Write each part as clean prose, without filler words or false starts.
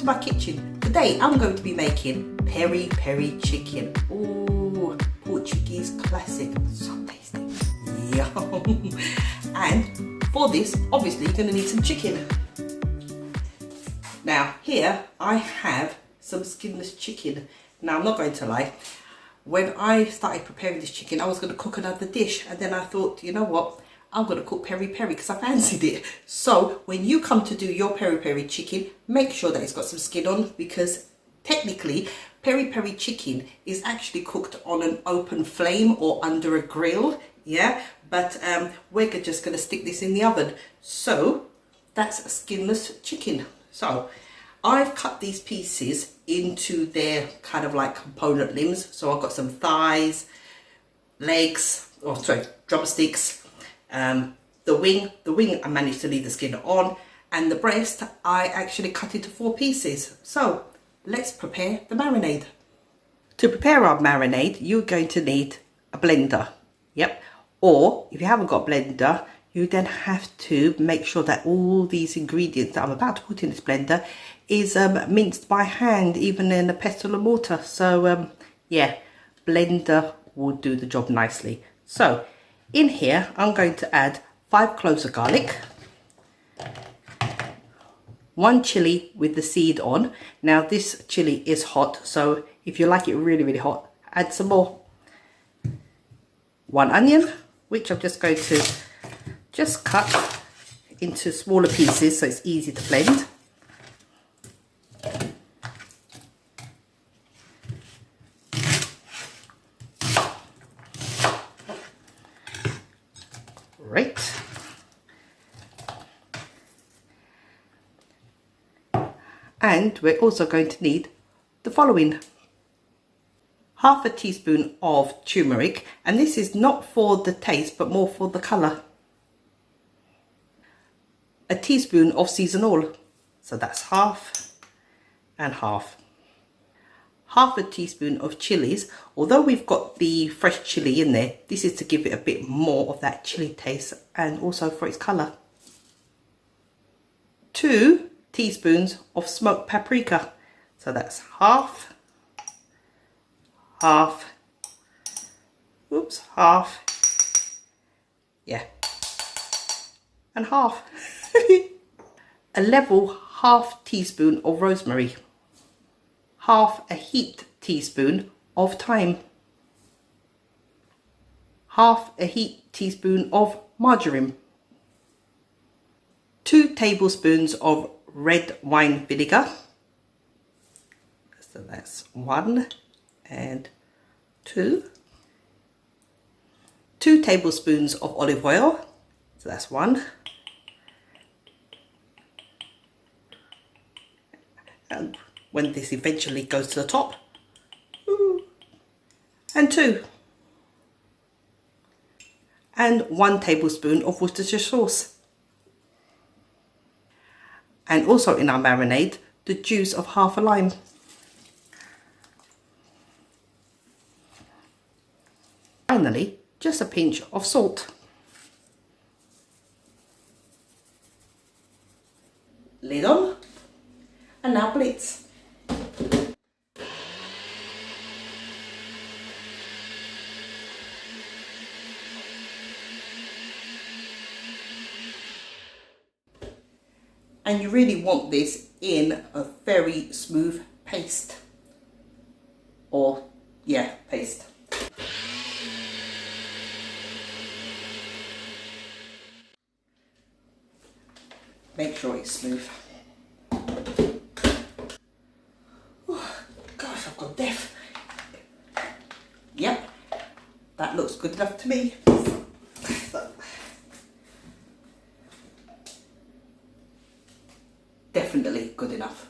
to my kitchen. Today I'm going to be making peri peri chicken. Ooh, Portuguese classic, so tasty. Yum. And for this, obviously you're going to need some chicken. Now here I have some skinless chicken. Now I'm not going to lie, when I started preparing this chicken I was going to cook another dish, and then I thought, you know what, I'm going to cook peri peri because I fancied it. So when you come to do your peri peri chicken, make sure that it's got some skin on, because technically peri peri chicken is actually cooked on an open flame or under a grill, yeah, but we're just going to stick this in the oven. So that's a skinless chicken. So I've cut these pieces into their kind of like component limbs. So I've got some thighs, legs, or sorry, drumsticks, the wing I managed to leave the skin on, and the breast I actually cut into 4 pieces. So let's prepare the marinade. To prepare our marinade, you're going to need a blender, yep, or if you haven't got a blender, you then have to make sure that all these ingredients that I'm about to put in this blender is minced by hand, even in a pestle and mortar. So yeah, blender will do the job nicely. So in here I'm going to add 5 cloves of garlic, 1 chilli with the seed on. Now this chilli is hot, so if you like it really hot, add some more. 1 onion, which I'm just going to cut into smaller pieces so it's easy to blend. Right. And we're also going to need the following: half a teaspoon of turmeric, and this is not for the taste but more for the colour. A teaspoon of seasoned oil, so that's half and half. Half a teaspoon of chillies, although we've got the fresh chilli in there, this is to give it a bit more of that chilli taste and also for its colour. 2 teaspoons of smoked paprika, so that's half, oops, half, yeah, and half. A level half teaspoon of rosemary, half a heaped teaspoon of thyme, half a heaped teaspoon of marjoram, 2 tablespoons of red wine vinegar, so that's 1 and 2, 2 tablespoons of olive oil, so that's 1, and when this eventually goes to the top, and 2, and 1 tablespoon of Worcestershire sauce. And also in our marinade, the juice of half a lime. Finally, just a pinch of salt. Lid on, and now blitz. And you really want this in a very smooth paste, or yeah, paste. Make sure it's smooth. Oh, gosh, I've got death. Yep, that looks good enough to me. Definitely good enough.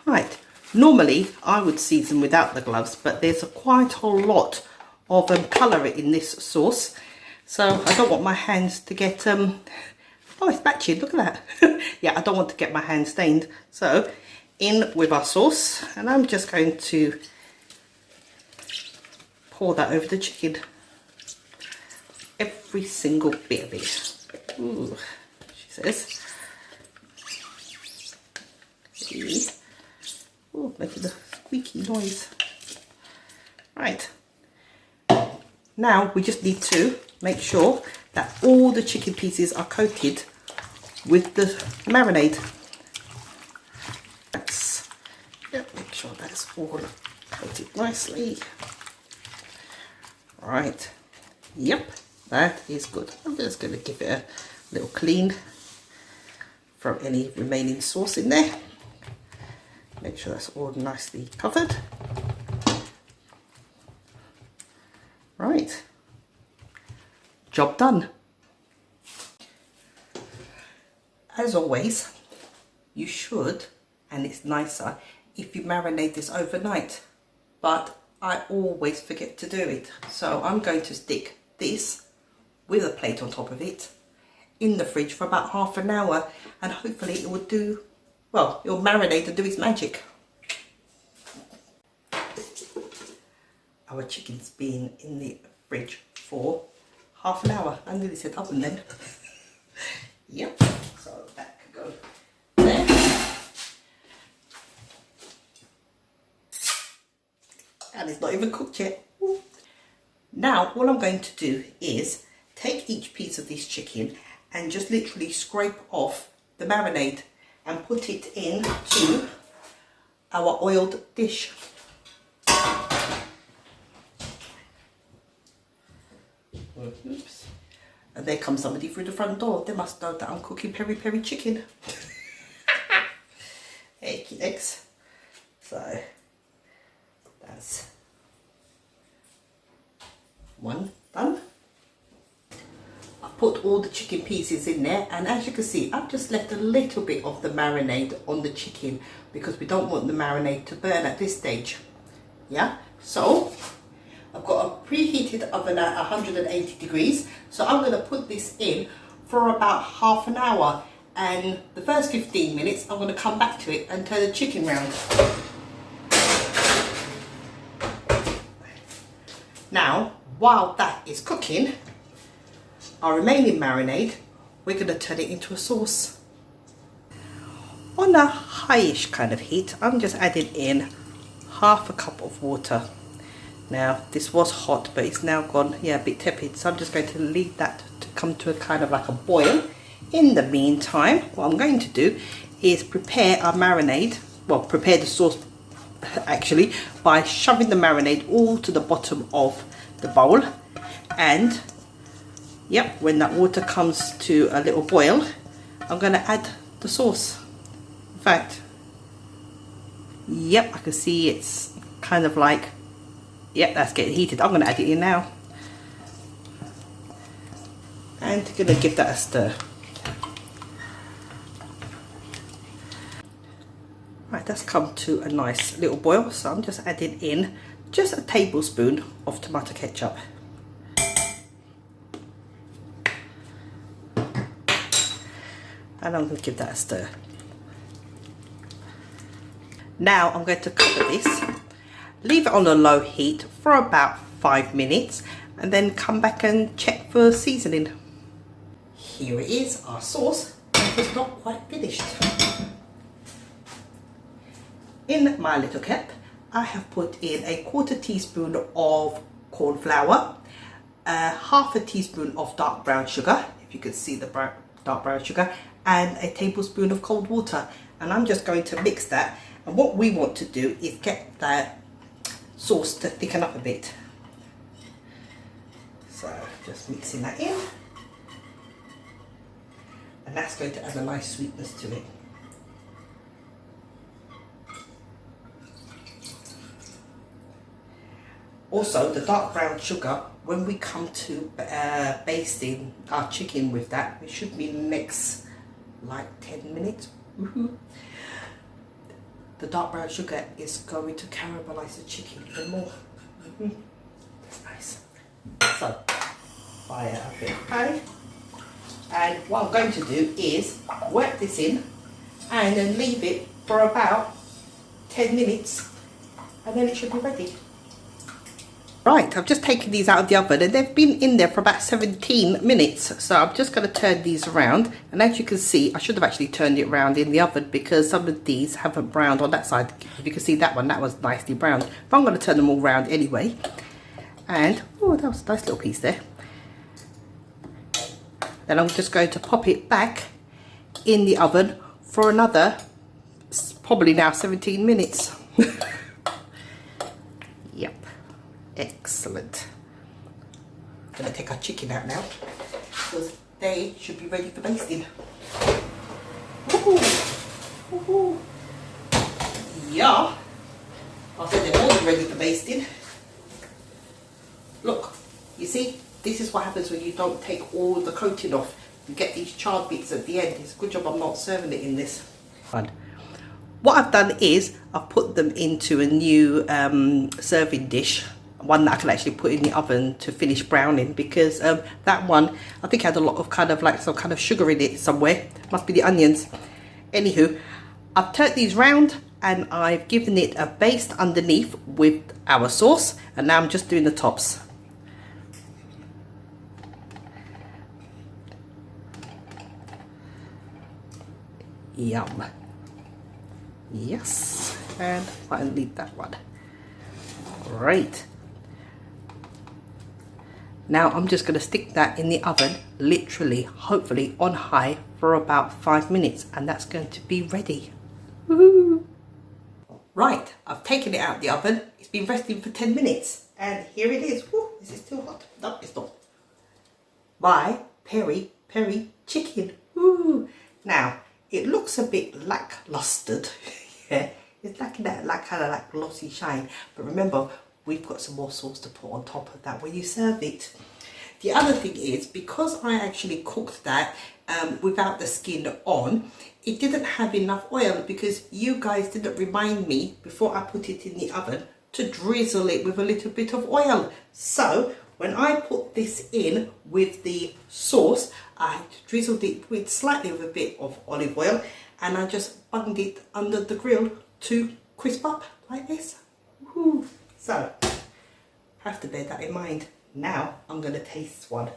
Right, normally I would season without the gloves, but there's quite a lot of colour in this sauce, so I don't want my hands to get oh, it's batchy, look at that. Yeah, I don't want to get my hands stained. So in with our sauce, and I'm just going to pour that over the chicken, every single bit of it. Ooh, she says. squeaky. Oh, making a squeaky noise. Right. Now we just need to make sure that all the chicken pieces are coated with the marinade. Make sure that's all coated nicely. Right. Yep, that is good. I'm just going to give it a little clean from any remaining sauce in there. Make sure that's all nicely covered. Right. Job done. As always, you should, and it's nicer if you marinate this overnight, but I always forget to do it. So I'm going to stick this with a plate on top of it in the fridge for about half an hour, and hopefully it will do, well, it'll marinate and do its magic. Our chicken's been in the fridge for half an hour. I nearly said oven then. Yep, so that could go there. And it's not even cooked yet. Now all I'm going to do is take each piece of this chicken and just literally scrape off the marinade and put it into our oiled dish. Oops. And there comes somebody through the front door. They must know that I'm cooking peri peri chicken. Hey, eggs. So that's one done. I put all the chicken pieces in there, and as you can see, I've just left a little bit of the marinade on the chicken because we don't want the marinade to burn at this stage. Yeah, so I've got a preheated oven at 180 degrees, so I'm going to put this in for about half an hour, and the first 15 minutes I'm going to come back to it and turn the chicken round. Now, while that is cooking, our remaining marinade, we're going to turn it into a sauce. On a highish kind of heat, I'm just adding in half a cup of water. Now, this was hot, but it's now gone, a bit tepid, so I'm just going to leave that to come to a kind of like a boil. In the meantime, what I'm going to do is prepare our marinade, well, prepare the sauce actually, by shoving the marinade all to the bottom of the bowl. And, yep, when that water comes to a little boil, I'm going to add the sauce. In fact, yep, I can see it's kind of like, yep, that's getting heated. I'm going to add it in now. And going to give that a stir. Right, that's come to a nice little boil, so I'm just adding in just a tablespoon of tomato ketchup. And I'm going to give that a stir. Now I'm going to cover this, leave it on a low heat for about 5 minutes, and then come back and check for seasoning. Here it is, our sauce, and it's not quite finished. In my little cup, I have put in a 1/4 teaspoon of corn flour, half a teaspoon of dark brown sugar, if you can see the dark brown sugar, and a tablespoon of cold water. And I'm just going to mix that. And what we want to do is get that sauce to thicken up a bit. So just mixing that in. And that's going to add a nice sweetness to it. Also, the dark brown sugar, when we come to basting our chicken with that, it should be next like 10 minutes. The dark brown sugar is going to caramelize the chicken even more. That's nice. So, fire a bit of Peri. And what I'm going to do is work this in and then leave it for about 10 minutes, and then it should be ready. Right, I've just taken these out of the oven and they've been in there for about 17 minutes. So I'm just going to turn these around. And as you can see, I should have actually turned it around in the oven because some of these haven't browned on that side. If you can see that one, that was nicely browned. But I'm going to turn them all around anyway. And, oh, that was a nice little piece there. Then I'm just going to pop it back in the oven for another, probably now 17 minutes. Yep. Excellent. I'm going to take our chicken out now because they should be ready for basting. Woohoo! Yeah. I said they're more than ready for basting. Look, you see, this is what happens when you don't take all the coating off. You get these charred bits at the end. It's a good job I'm not serving it in this. What I've done is I've put them into a new serving dish, one that I can actually put in the oven to finish browning, because that one I think had a lot of kind of like some kind of sugar in it somewhere. Must be the onions. Anywho, I've turned these round and I've given it a baste underneath with our sauce, and now I'm just doing the tops. Yum. Yes, and finally that one. Right. Now I'm just going to stick that in the oven, literally, hopefully on high for about 5 minutes, and that's going to be ready. Woohoo! Right, I've taken it out of the oven. It's been resting for 10 minutes, and here it is. Woo, is it still hot? No, it's not. My peri chicken. Woo! Now, it looks a bit lacklustered. Yeah, it's lacking that kind of like glossy shine. But remember, we've got some more sauce to put on top of that when you serve it. The other thing is, because I actually cooked that without the skin on, it didn't have enough oil, because you guys didn't remind me before I put it in the oven to drizzle it with a little bit of oil. So when I put this in with the sauce, I drizzled it with slightly of a bit of olive oil, and I just bunged it under the grill to crisp up like this. Woo. So have to bear that in mind. Now I'm going to taste one,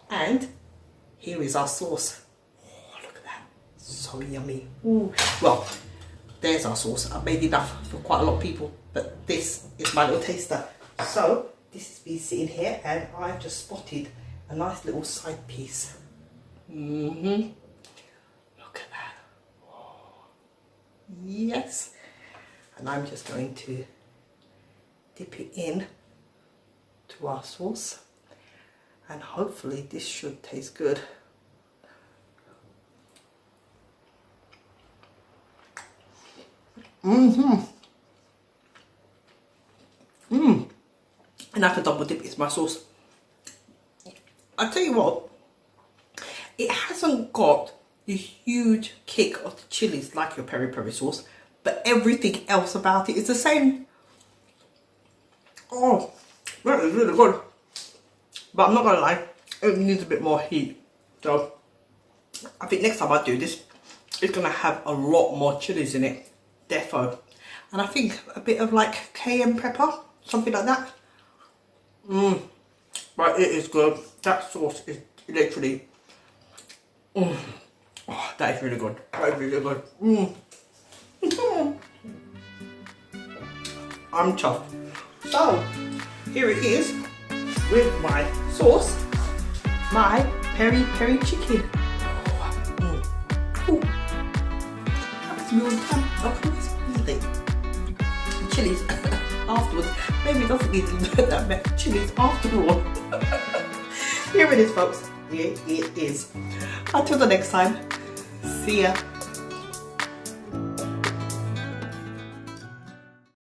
and here is our sauce. Oh, look at that, so yummy. Ooh. Well, there's our sauce. I've made enough for quite a lot of people, but this is my little taster. So this has been sitting here, and I've just spotted a nice little side piece. Look at that. Oh, yes. And I'm just going to dip it in to our sauce, and hopefully this should taste good. And I can double dip it in my sauce. I tell you what, it hasn't got the huge kick of the chilies like your peri peri sauce, but everything else about it is the same. Oh, that is really good. But I'm not gonna lie, it needs a bit more heat. So I think next time I do this, it's gonna have a lot more chilies in it, defo. And I think a bit of like cayenne pepper, something like that. But it is good. That sauce is literally, oh, that is really good. That is really good. I'm chuffed. So here it is with my sauce, my peri peri chicken. That smells amazing. Chilies afterwards. Maybe it doesn't need that much chilies after all. Here it is, folks. Here it is. Until the next time. See ya.